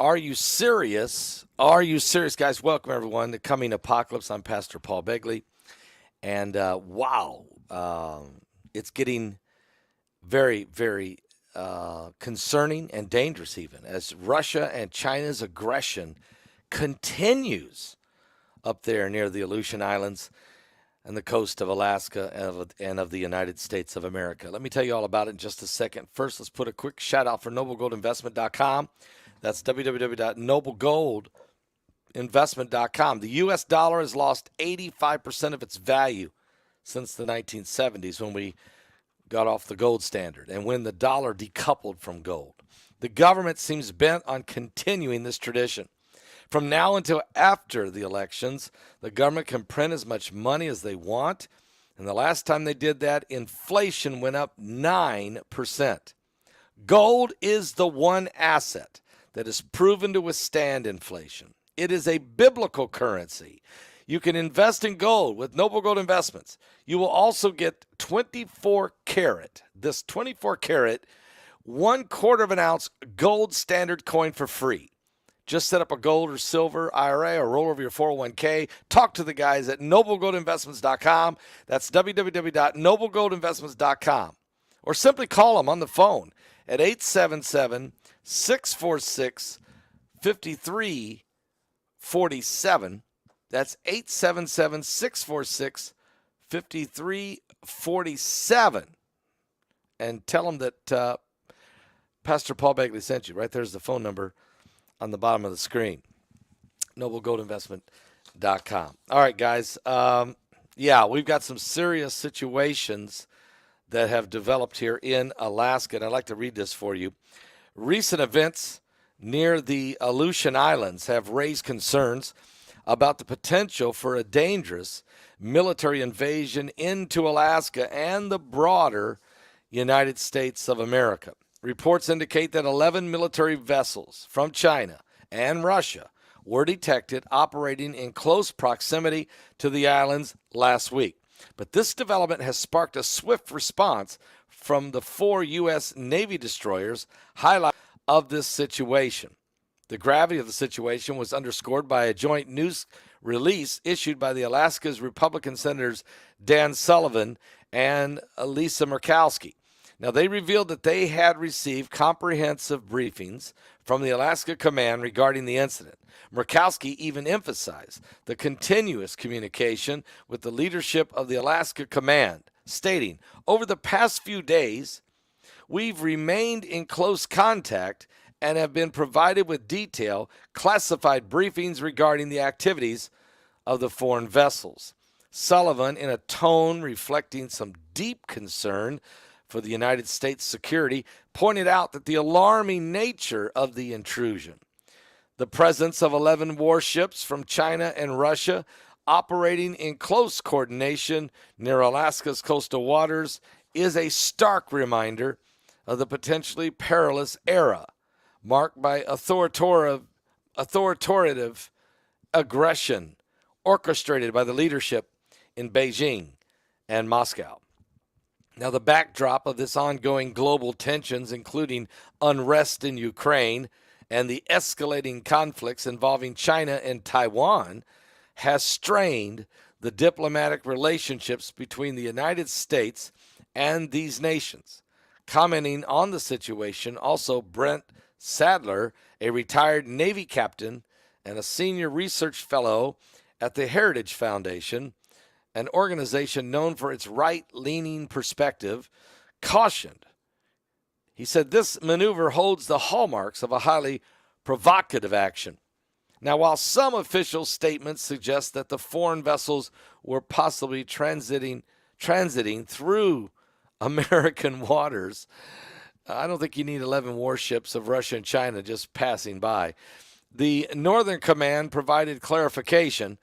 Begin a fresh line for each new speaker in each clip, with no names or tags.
Are you serious? Are you serious, guys? Welcome, everyone, to Coming Apocalypse. I'm Pastor Paul Begley. And wow, it's getting very, very concerning and dangerous even as Russia and China's aggression continues up there near the Aleutian Islands and the coast of Alaska and of the United States of America. Let me tell you all about it in just a second. First, let's put a quick shout out for noblegoldinvestment.com. That's www.noblegoldinvestment.com. The U.S. dollar has lost 85% of its value since the 1970s when we got off the gold standard and when the dollar decoupled from gold. The government seems bent on continuing this tradition. From now until after the elections, the government can print as much money as they want. And the last time they did that, inflation went up 9%. Gold is the one asset that is proven to withstand inflation. It is a biblical currency. You can invest in gold with Noble Gold Investments. You will also get 24 karat, this 24 karat, 1/4 of an ounce gold standard coin for free. Just set up a gold or silver IRA or roll over your 401k. Talk to the guys at noblegoldinvestments.com. That's www.noblegoldinvestments.com. Or simply call them on the phone at 877-646-5347. That's 877-646-5347. And tell them that Pastor Paul Begley sent you. Right there's the phone number on the bottom of the screen. noblegoldinvestment.com. All right, guys. We've got some serious situations that have developed here in Alaska, and I'd like to read this for you. Recent events near the Aleutian Islands have raised concerns about the potential for a dangerous military invasion into Alaska and the broader United States of America. Reports indicate that 11 military vessels from China and Russia were detected operating in close proximity to the islands last week. But this development has sparked a swift response from the 4 U.S. Navy destroyers highlighting of this situation. The gravity of the situation was underscored by a joint news release issued by the Alaska's Republican Senators Dan Sullivan and Lisa Murkowski. Now, they revealed that they had received comprehensive briefings from the Alaska Command regarding the incident. Murkowski even emphasized the continuous communication with the leadership of the Alaska Command, stating, "Over the past few days, we've remained in close contact and have been provided with detailed, classified briefings regarding the activities of the foreign vessels." Sullivan, in a tone reflecting some deep concern for the United States' security, pointed out that the alarming nature of the intrusion, the presence of 11 warships from China and Russia operating in close coordination near Alaska's coastal waters, is a stark reminder of the potentially perilous era marked by authoritative aggression orchestrated by the leadership in Beijing and Moscow. Now, the backdrop of this ongoing global tensions, including unrest in Ukraine and the escalating conflicts involving China and Taiwan, has strained the diplomatic relationships between the United States and these nations. Commenting on the situation, also Brent Sadler, a retired Navy captain and a senior research fellow at the Heritage Foundation, an organization known for its right-leaning perspective, cautioned. He said this maneuver holds the hallmarks of a highly provocative action. Now, while some official statements suggest that the foreign vessels were possibly transiting through American waters, I don't think you need 11 warships of Russia and China just passing by. The Northern Command provided clarification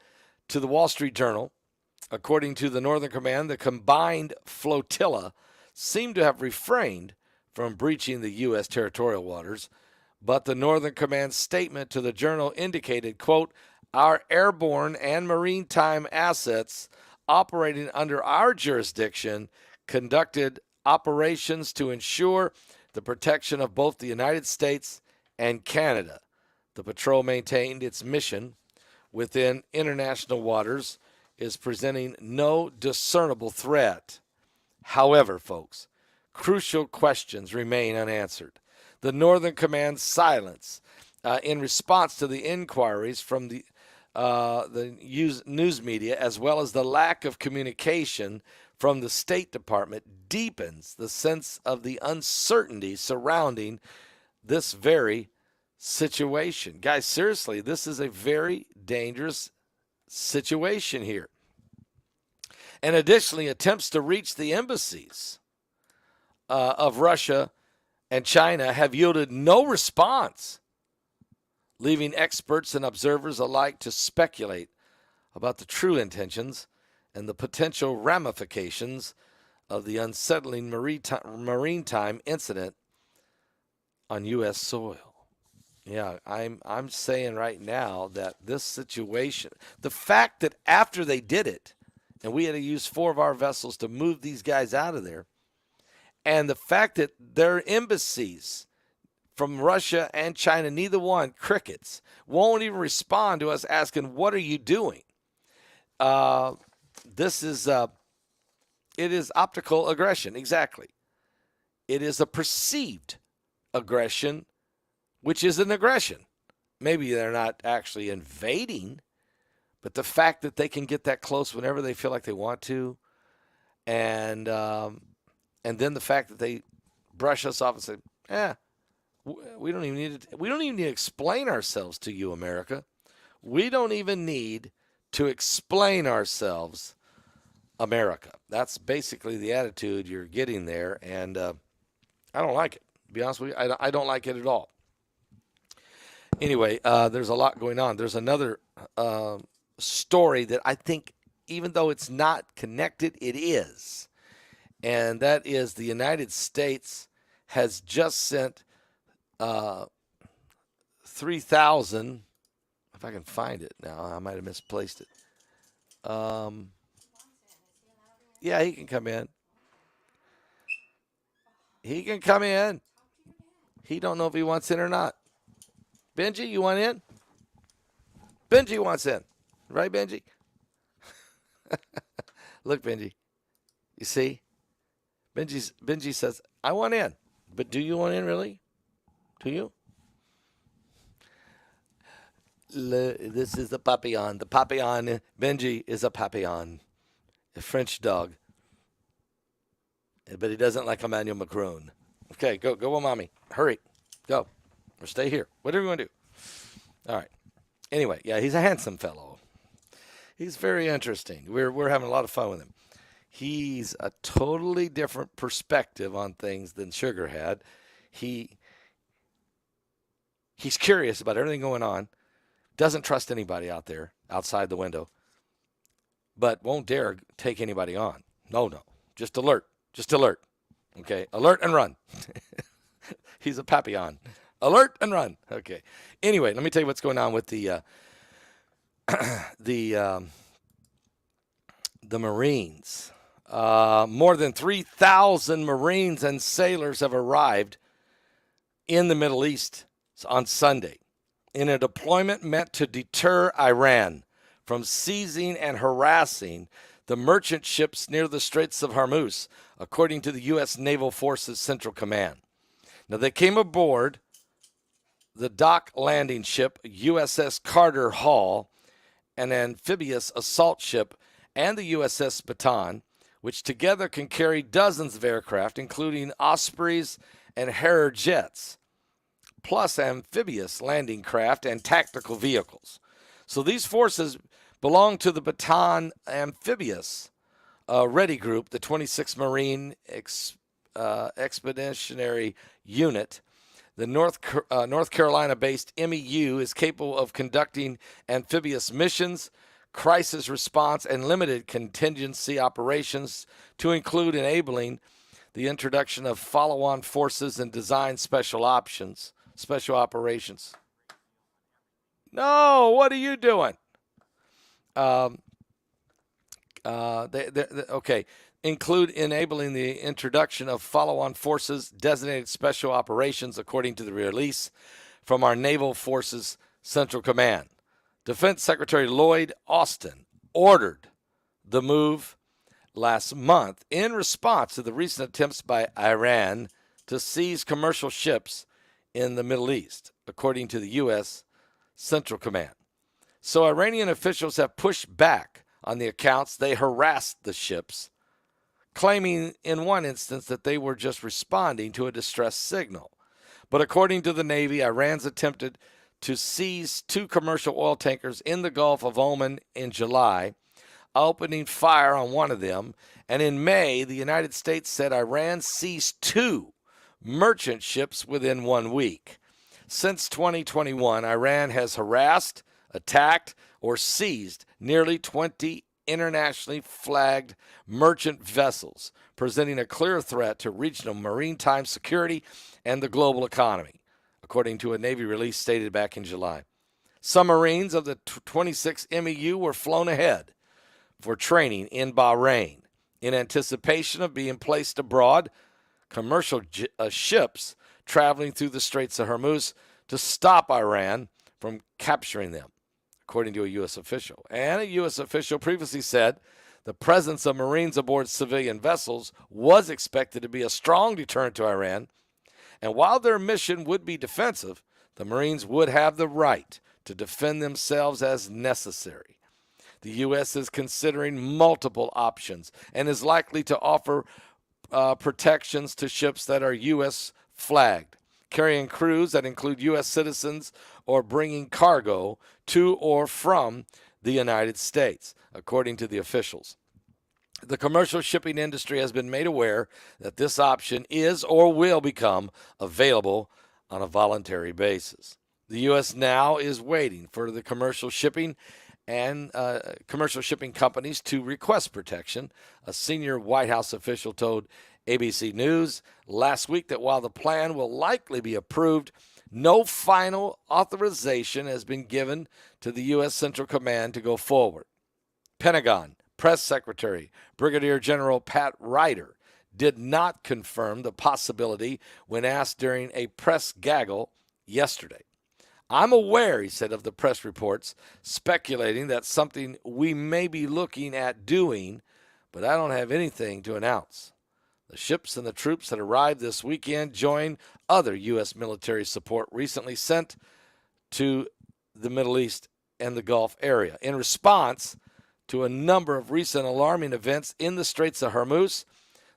to the Wall Street Journal. According to the Northern Command, the combined flotilla seemed to have refrained from breaching the U.S. territorial waters, but the Northern Command statement to the Journal indicated, quote, "Our airborne and maritime assets operating under our jurisdiction conducted operations to ensure the protection of both the United States and Canada." The patrol maintained its mission within international waters, is presenting no discernible threat. However, folks, crucial questions remain unanswered. The Northern Command's silence in response to the inquiries from the news media, as well as the lack of communication from the State Department, deepens the sense of the uncertainty surrounding this very situation. Guys, seriously, this is a very dangerous situation here. And additionally, attempts to reach the embassies of Russia and China have yielded no response, leaving experts and observers alike to speculate about the true intentions and the potential ramifications of the unsettling maritime incident on U.S. soil. Yeah, I'm saying right now that this situation, the fact that after they did it, and we had to use 4 of our vessels to move these guys out of there, and the fact that their embassies from Russia and China, neither one, crickets, won't even respond to us asking, what are you doing? This is, it is optical aggression, exactly. It is a perceived aggression, which is an aggression. Maybe they're not actually invading, but the fact that they can get that close whenever they feel like they want to, and then the fact that they brush us off and say, we don't even need to explain ourselves to you, America. We don't even need to explain ourselves, America. That's basically the attitude you're getting there, and I don't like it. To be honest with you, I don't like it at all. Anyway, there's a lot going on. There's another story that I think, even though it's not connected, it is. And that is the United States has just sent 3,000, if I can find it now, I might have misplaced it. Yeah, he can come in. He can come in. He don't know if he wants in or not. Benji, you want in? Benji wants in. Right, Benji? Look, Benji. You see? Benji says, I want in. But do you want in, really? Do you? This is the papillon. The papillon. Benji is a papillon. A French dog. But he doesn't like Emmanuel Macron. Okay, go with mommy. Hurry. Go. Or stay here. Whatever you want to do. All right. Anyway, yeah, he's a handsome fellow. He's very interesting. We're having a lot of fun with him. He's a totally different perspective on things than Sugar had. He's curious about everything going on. Doesn't trust anybody out there, outside the window. But won't dare take anybody on. No. Just alert. Just alert. Okay? Alert and run. He's a papillon. Alert and run. Okay. Anyway, let me tell you what's going on with the Marines. More than 3,000 Marines and sailors have arrived in the Middle East on Sunday in a deployment meant to deter Iran from seizing and harassing the merchant ships near the Straits of Hormuz, according to the U.S. Naval Forces Central Command. Now, they came aboard the dock landing ship USS Carter Hall, an amphibious assault ship, and the USS Baton, which together can carry dozens of aircraft, including Ospreys and Harrier jets, plus amphibious landing craft and tactical vehicles. So these forces belong to the Baton Amphibious Ready Group, the 26th Marine Expeditionary Unit. The North Carolina-based MEU is capable of conducting amphibious missions, crisis response, and limited contingency operations, to include enabling the introduction of follow-on forces and design special operations. No, what are you doing? Okay. Include enabling the introduction of follow-on forces, designated special operations, according to the release from our Naval Forces Central Command. Defense Secretary Lloyd Austin ordered the move last month in response to the recent attempts by Iran to seize commercial ships in the Middle East, according to the U.S. Central Command. So Iranian officials have pushed back on the accounts they harassed the ships, claiming in one instance that they were just responding to a distress signal. But according to the Navy, Iran's attempted to seize 2 commercial oil tankers in the Gulf of Oman in July, opening fire on one of them. And in May, the United States said Iran seized 2 merchant ships within 1 week. Since 2021, Iran has harassed, attacked, or seized nearly 20 internationally flagged merchant vessels, presenting a clear threat to regional maritime security and the global economy, according to a Navy release stated back in July. Some Marines of the 26 MEU were flown ahead for training in Bahrain in anticipation of being placed abroad, commercial ships traveling through the Straits of Hormuz to stop Iran from capturing them, according to a U.S. official. And a U.S. official previously said the presence of Marines aboard civilian vessels was expected to be a strong deterrent to Iran. And while their mission would be defensive, the Marines would have the right to defend themselves as necessary. The U.S. is considering multiple options and is likely to offer protections to ships that are U.S. flagged, carrying crews that include U.S. citizens or bringing cargo to or from the United States, according to the officials. The commercial shipping industry has been made aware that this option is or will become available on a voluntary basis. The U.S. now is waiting for the commercial shipping companies to request protection. A senior White House official told ABC News last week that while the plan will likely be approved, no final authorization has been given to the U.S. Central Command to go forward. Pentagon Press Secretary Brigadier General Pat Ryder did not confirm the possibility when asked during a press gaggle yesterday. I'm aware, he said, of the press reports speculating that's something we may be looking at doing, but I don't have anything to announce. The ships and the troops that arrived this weekend join other U.S. military support recently sent to the Middle East and the Gulf area. In response to a number of recent alarming events in the Straits of Hormuz,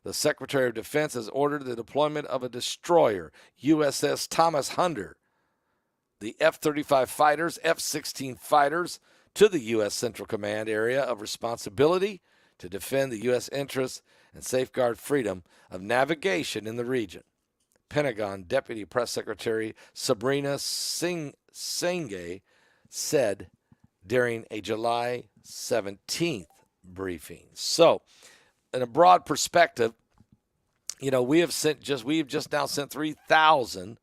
the Secretary of Defense has ordered the deployment of a destroyer, USS Thomas Hunter, the F-35 fighters, F-16 fighters, to the U.S. Central Command area of responsibility to defend the U.S. interests and safeguard freedom of navigation in the region. Pentagon Deputy Press Secretary Sabrina Singh said during a July 17th briefing. So, in a broad perspective, we have just now sent 3,000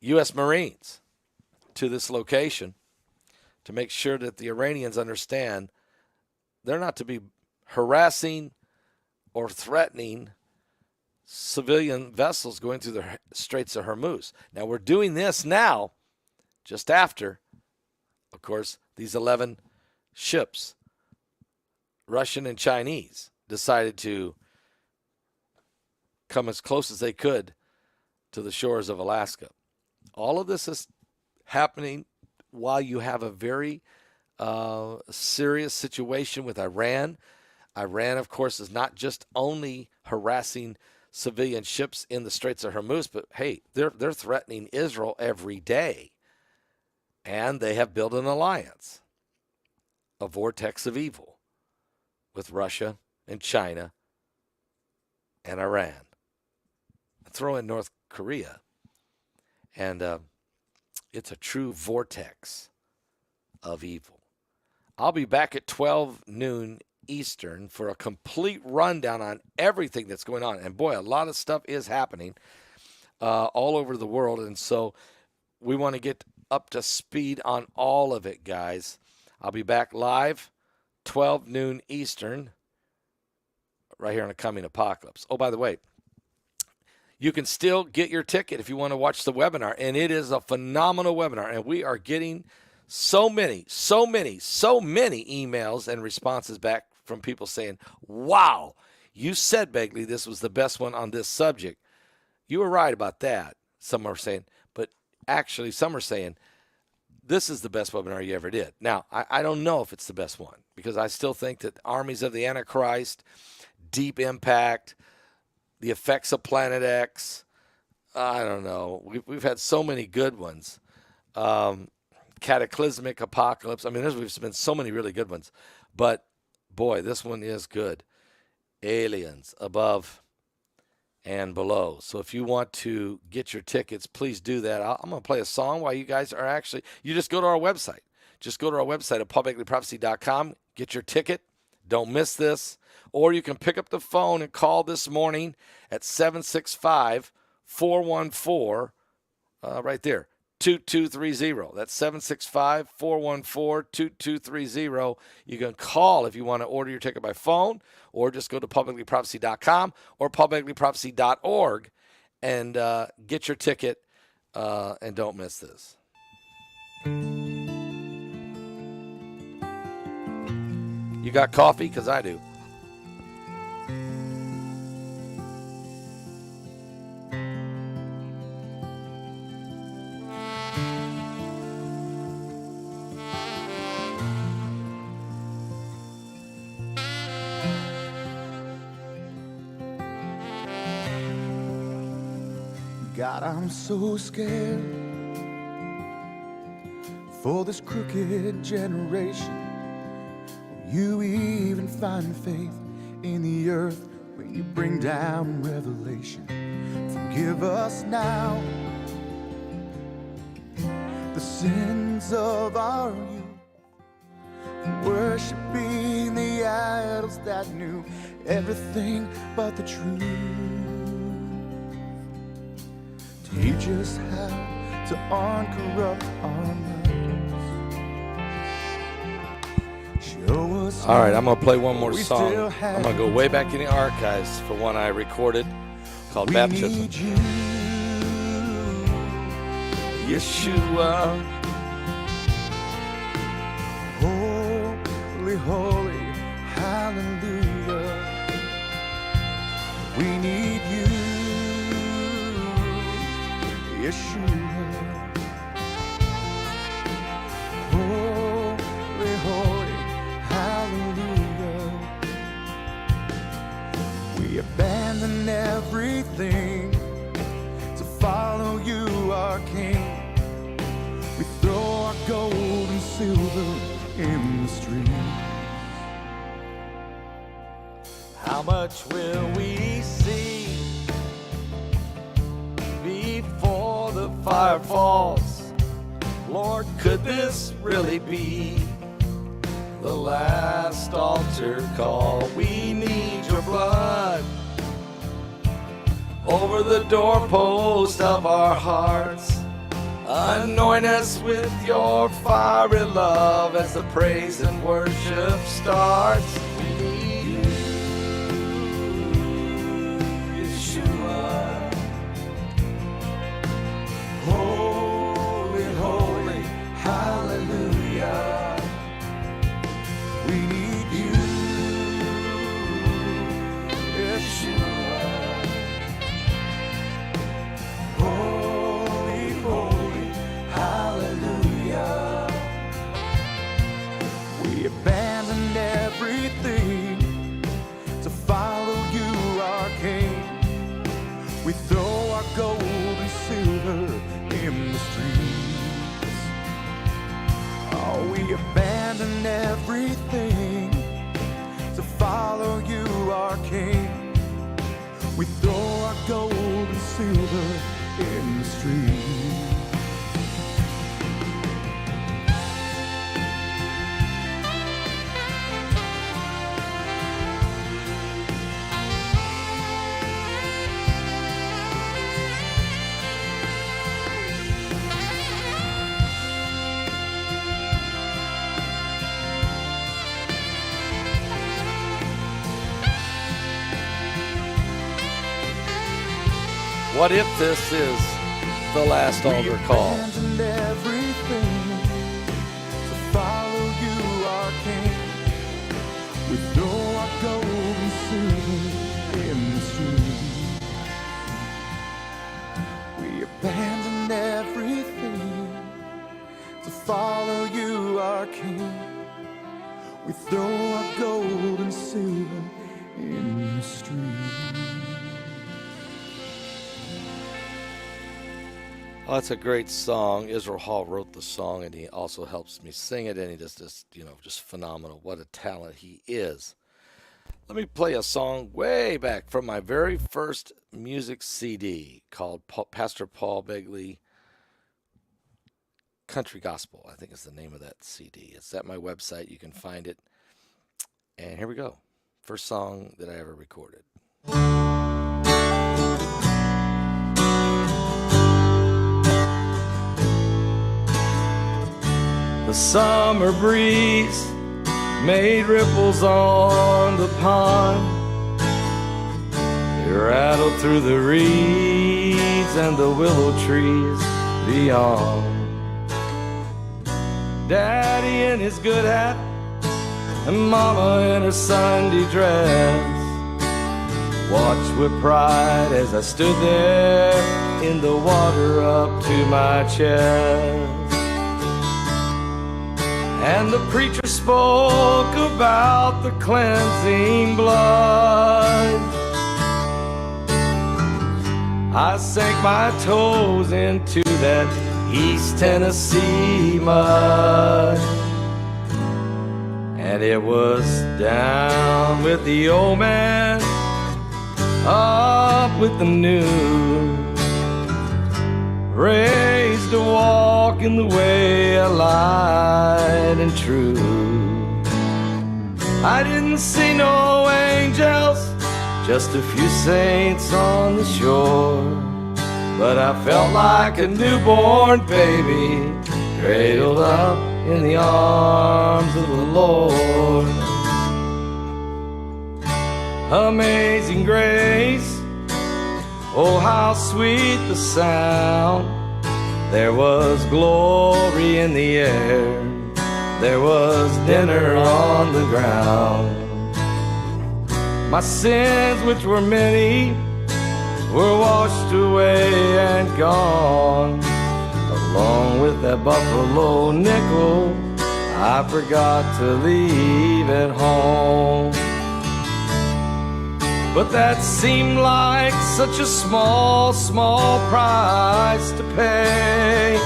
U.S. Marines to this location to make sure that the Iranians understand they're not to be harassing or threatening civilian vessels going through the Straits of Hormuz. Now, we're doing this now just after, of course, these 11 ships, Russian and Chinese, decided to come as close as they could to the shores of Alaska. All of this is happening while you have a very serious situation with Iran. Iran, of course, is not just only harassing civilian ships in the Straits of Hormuz, but hey, they're threatening Israel every day. And they have built an alliance, a vortex of evil, with Russia and China and Iran. Throw in North Korea, and it's a true vortex of evil. I'll be back at 12 noon Eastern for a complete rundown on everything that's going on. And boy, a lot of stuff is happening all over the world. And so we want to get up to speed on all of it, guys. I'll be back live 12 noon Eastern right here on A Coming Apocalypse. Oh, by the way, you can still get your ticket if you want to watch the webinar. And it is a phenomenal webinar. And we are getting so many emails and responses back from people saying, wow, you said, Begley, this was the best one on this subject. You were right about that, some are saying. But actually, some are saying, this is the best webinar you ever did. Now, I don't know if it's the best one, because I still think that Armies of the Antichrist, Deep Impact, the effects of Planet X, I don't know. We've had so many good ones. Cataclysmic Apocalypse. I mean, we've been so many really good ones. But, boy, this one is good. Aliens, Above and Below. So if you want to get your tickets, please do that. I'm going to play a song while you guys are actually, you just go to our website. Just go to our website at paulbegleyprophecy.com. Get your ticket. Don't miss this. Or you can pick up the phone and call this morning at 765-414, right there, 2230. That's 765-414-2230. You can call if you want to order your ticket by phone, or just go to paulbegleyprophecy.com or paulbegleyprophecy.org and get your ticket, and don't miss this. You got coffee? Because I do.
God, I'm so scared for this crooked generation. Will you even find faith in the earth when you bring down revelation? Forgive us now the sins of our youth, worshiping the idols that knew everything but the truth. Teach us how to uncorrupt our minds. Show us.
All right, I'm going to play one more song. I'm going to go way back in the archives for one I recorded called Baptism.
Need you,
Yeshua.
holy, holy, hallelujah. We need you, Yeshua. Holy, holy, hallelujah. We abandon everything to follow you, our King. We throw our gold and silver in the streets.
How much will we see before the fire falls? Lord, could this really be the last altar call? We need your blood over the doorpost of our hearts. Anoint us with your fiery love as the praise and worship starts. We need you, Yeshua. Holy, holy, hallelujah.
We need you, Yeshua. Holy, holy, hallelujah. We abandoned everything to follow you, our King. We throw our gold and silver in the streets. Oh, we abandon everything to follow you, our King. We throw our gold and silver in the streets.
What if this is the last altar call?
Abandoned everything to follow you, our King. We throw our gold and silver in the stream. We abandoned everything to follow you, our King. We throw our gold and silver in the stream.
Oh, that's a great song. Israel Hall wrote the song, and he also helps me sing it, and he does this, just phenomenal. What a talent he is. Let me play a song way back from my very first music CD called Pastor Paul Begley Country Gospel, I think is the name of that CD. It's at my website. You can find it. And here we go. First song that I ever recorded.
The summer breeze made ripples on the pond. It rattled through the reeds and the willow trees beyond. Daddy in his good hat and Mama in her Sunday dress watched with pride as I stood there in the water up to my chest. And the preacher spoke about the cleansing blood. I sank my toes into that East Tennessee mud. And it was down with the old man, up with the new. Raised to walk in the way of light and true. I didn't see no angels, just a few saints on the shore. But I felt like a newborn baby, cradled up in the arms of the Lord. Amazing grace, oh how sweet the sound. There was glory in the air, there was dinner on the ground. My sins, which were many, were washed away and gone. Along with that buffalo nickel I forgot to leave at home. But that seemed like such a small, small price to pay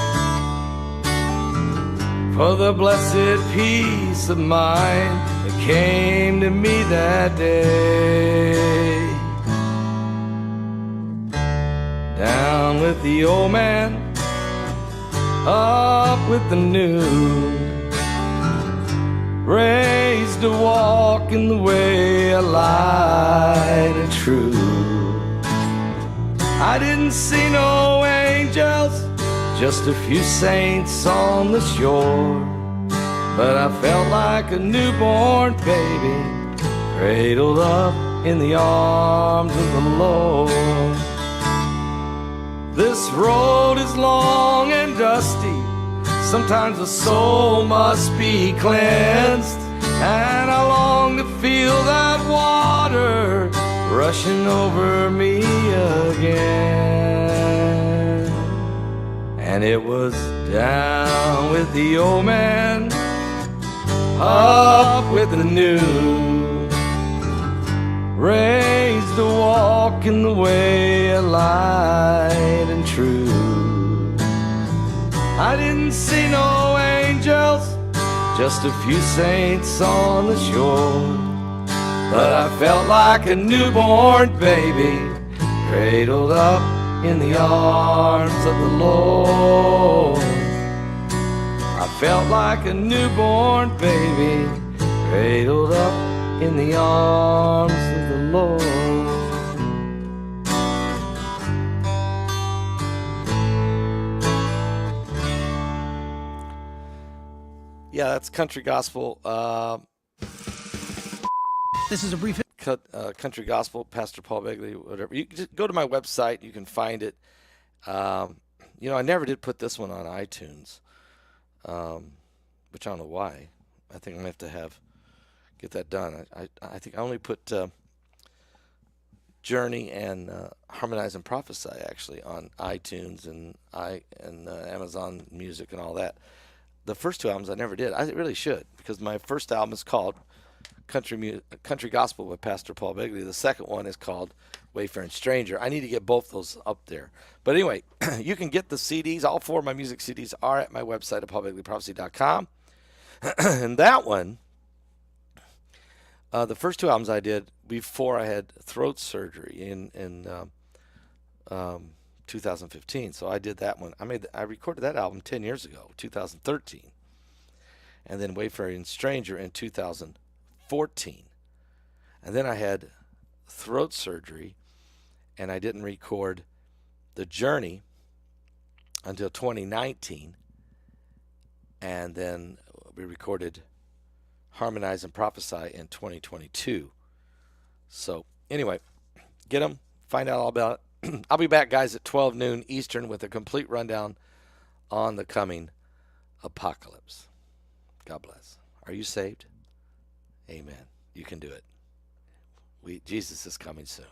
for the blessed peace of mind that came to me that day. Down with the old man, up with the new. Raised to walk in the way of light and true. I didn't see no angels, just a few saints on the shore. But I felt like a newborn baby, cradled up in the arms of the Lord. This road is long and dusty, sometimes the soul must be cleansed, and I long to feel that water rushing over me again. And it was down with the old man, up with the new. Raised to walk in the way of light and true. I didn't see no angels, just a few saints on the shore. But I felt like a newborn baby, cradled up in the arms of the Lord. I felt like a newborn baby, cradled up in the arms of the Lord.
Yeah, that's country gospel.
This is a brief.
Country Gospel, Pastor Paul Begley, whatever. You can just go to my website. You can find it. You know, I never did put this one on iTunes, which I don't know why. I think I'm going to have to get that done. I think I only put Journey and Harmonize and Prophesy actually on iTunes and Amazon Music and all that. The first two albums I never did. I really should, because my first album is called Country Gospel with Pastor Paul Begley. The second one is called Wayfaring Stranger. I need to get both those up there. But anyway, you can get the CDs. All 4 of my music CDs are at my website at paulbegleyprophecy.com. And that one, the first 2 albums I did before I had throat surgery in 2015. So I did that one. I recorded that album 10 years ago, 2013. And then Wayfaring Stranger in 2014. And then I had throat surgery, and I didn't record The Journey until 2019. And then we recorded Harmonize and Prophesy in 2022. So anyway, get them, find out all about it. I'll be back, guys, at 12 noon Eastern with a complete rundown on the coming apocalypse. God bless. Are you saved? Amen. You can do it. Jesus is coming soon.